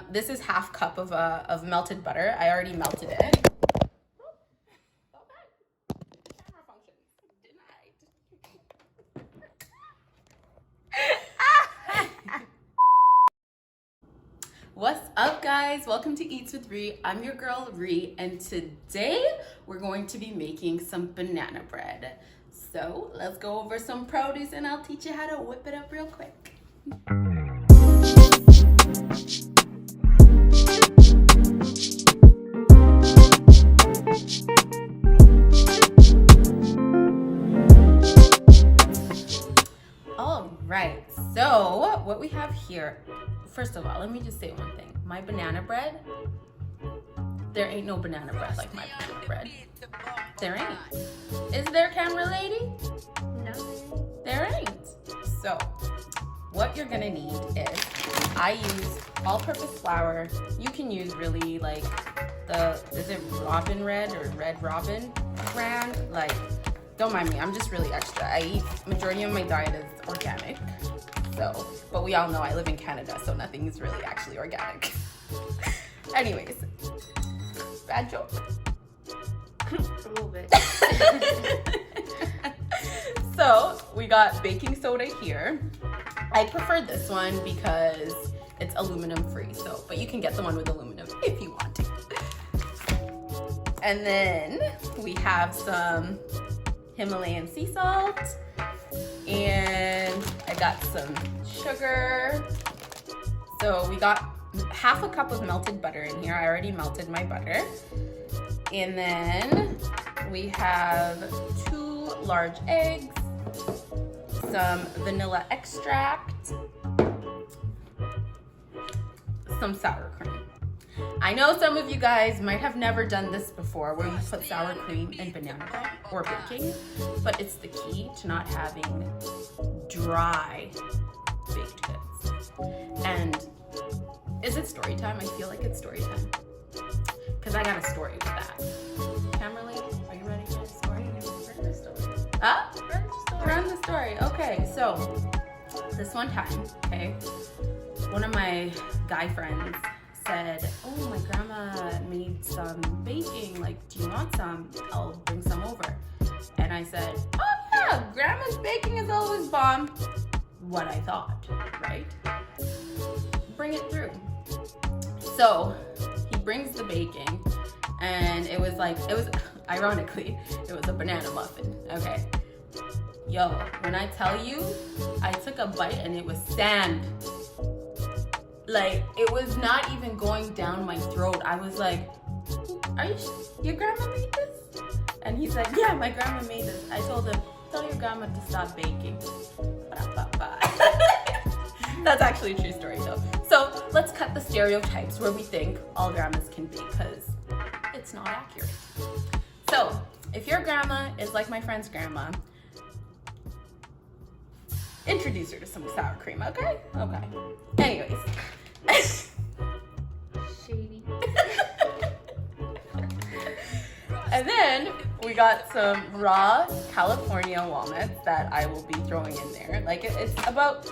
This is half cup of melted butter. I already melted it. Camera function denied. What's up, guys? Welcome to Eats with Rrie. I'm your girl Rrie, and today we're going to be making some banana bread. So let's go over some produce and I'll teach you how to whip it up real quick. All right, so what we have here, first of all, let me just say one thing. My banana bread, there ain't no banana bread like my banana bread. There ain't. Is there, camera lady? No. There ain't. So, what you're gonna need is, I use all-purpose flour. You can use really like is it Robin Red or Red Robin brand? Like, don't mind me, I'm just really extra. I eat, majority of my diet is organic. So, but we all know I live in Canada, so nothing is really actually organic. Anyways, bad joke. A little bit. So we got baking soda here. I prefer this one because it's aluminum free. So, but you can get the one with aluminum if you want to. And then we have some Himalayan sea salt, and I got some sugar. So we got half a cup of melted butter in here. I already melted my butter. And then we have 2 large eggs, some vanilla extract, some sour cream. I know some of you guys might have never done this before, where you put sour cream in banana bread or baking, but it's the key to not having dry baked goods. And is it story time? I feel like it's story time, because I got a story with that. Camera lady, are you ready for the story? Run the story. Ah? Run the story. Run the story. Okay, so this one time, okay, one of my guy friends said, oh, my grandma made some baking, like, do you want some? I'll bring some over. And I said, oh yeah, grandma's baking is always bomb. What I thought, right? Bring it through. So he brings the baking, and it was ironically, it was a banana muffin, okay? Yo, when I tell you, I took a bite and it was sand. Like, it was not even going down my throat. I was like, are you sure your grandma made this? And he said, yeah, my grandma made this. I told him, tell your grandma to stop baking. That's actually a true story though. So let's cut the stereotypes where we think all grandmas can bake, because it's not accurate. So if your grandma is like my friend's grandma, introduce her to some sour cream, okay? Okay. Anyways. Shady. And then we got some raw California walnuts that I will be throwing in there. Like, it's about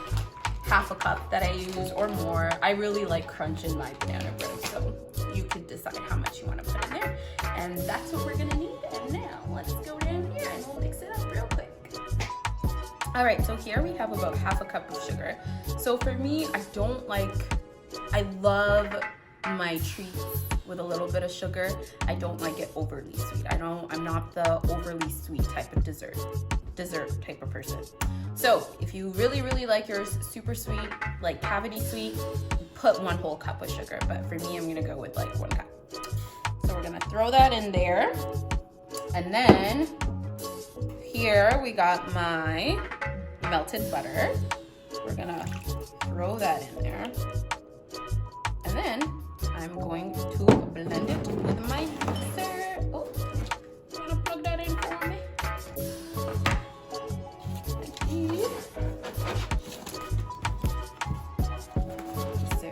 half a cup that I use or more. I really like crunch in my banana bread, so you could decide how much you want to put in there. And that's what we're gonna need. And now let's go down here and we'll mix it up real quick. All right, so here we have about half a cup of sugar. So for me, I love my treats with a little bit of sugar. I don't like it overly sweet. I'm not the overly sweet type of dessert type of person. So if you really, really like yours super sweet, like cavity sweet, put 1 whole cup of sugar. But for me, I'm gonna go with like 1 cup. So we're gonna throw that in there. And then here we got my melted butter. We're gonna throw that in there. And then I'm going to blend it with my mixer. Oh, you wanna plug that in for me? Thank you. So,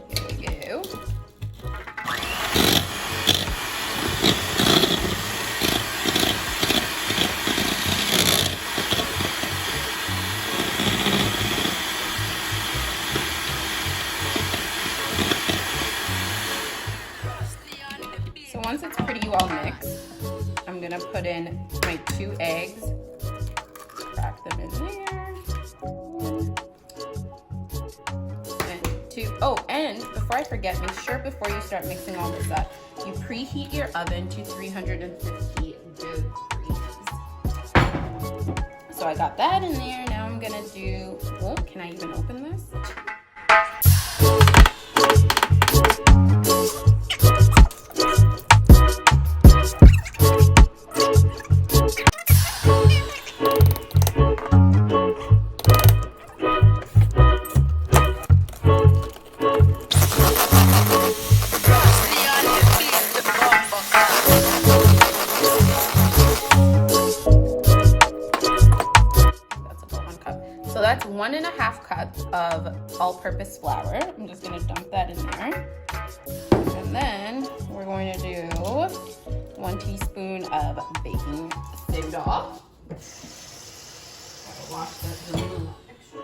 here we go. you all mixed, I'm gonna put in my 2 eggs, crack them in there. 1 and 2. Oh, and before I forget, make sure before you start mixing all this up, you preheat your oven to 350 degrees. So I got that in there. Now I'm gonna do, oh, can I even open this? So that's 1.5 cups of all-purpose flour. I'm just gonna dump that in there. And then we're going to do 1 teaspoon of baking soda. Gotta wash that little extra.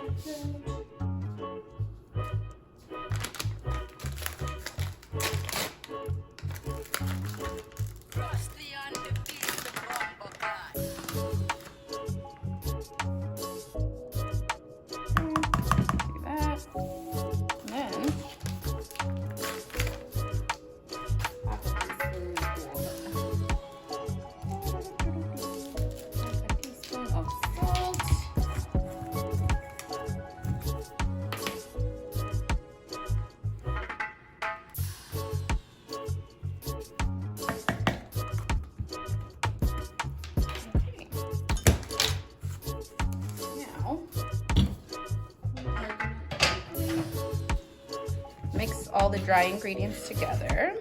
Mix all the dry ingredients together.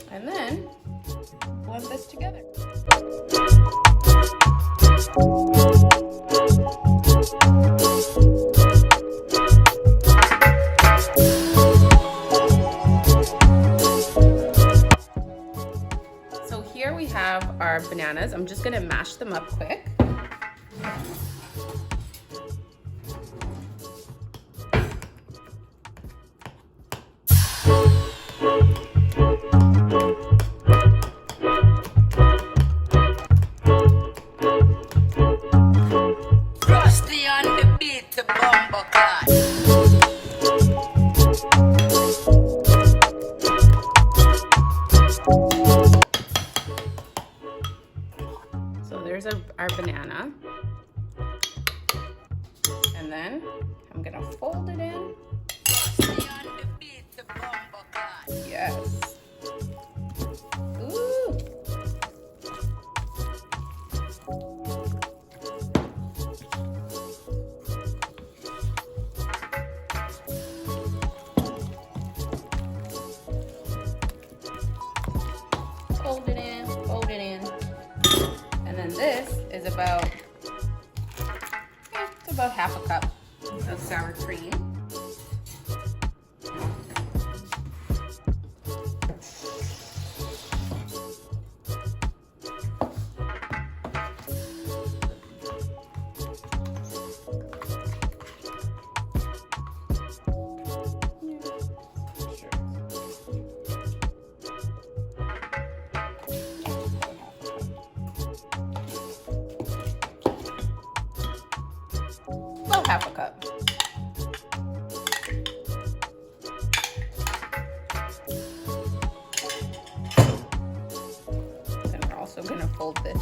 And then blend this together. So here we have our bananas. I'm just gonna mash them up quick. Frosty on the beat, the bumper class. So there's our banana. And then I'm gonna fold it in. Frosty on the beat, the bumper class. Yes. Ooh. Fold it in, fold it in. And then this is about, it's about 1/2 cup of sour cream. About 1/2 cup. Then we're also going to fold this in.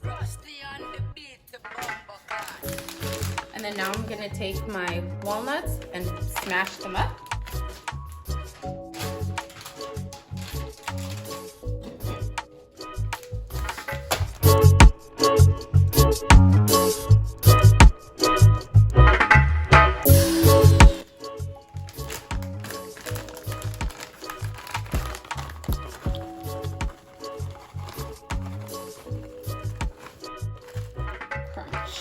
Frosty on the beat, the bumper class. And then now I'm going to take my walnuts and smash them up. Crunch.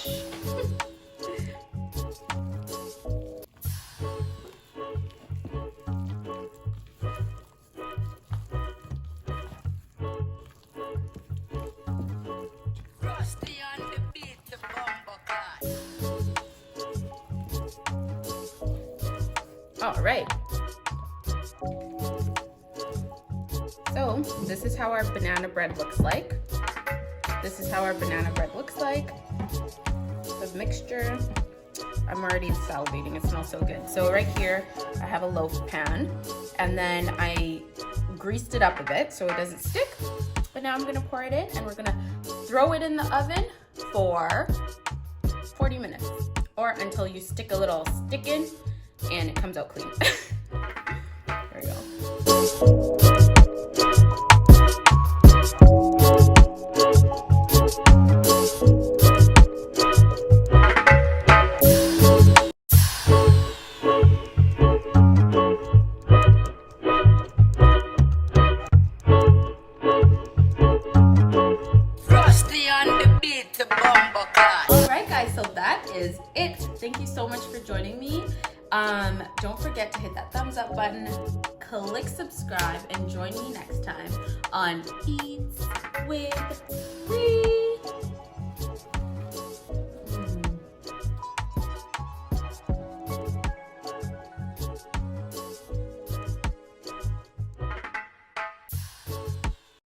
All right. So this is how our banana bread looks like. This is how our banana bread looks like. The mixture. I'm already salivating, it smells so good. So right here, I have a loaf pan, and then I greased it up a bit so it doesn't stick. But now I'm gonna pour it in, and we're gonna throw it in the oven for 40 minutes, or until you stick a little stick in and it comes out clean. There we go. Frosty on the beat, the bomber class. Alright guys, so that is it. Thank you so much for joining me. Don't forget to hit that thumbs up button, click subscribe, and join me next time on Eats with Rrie.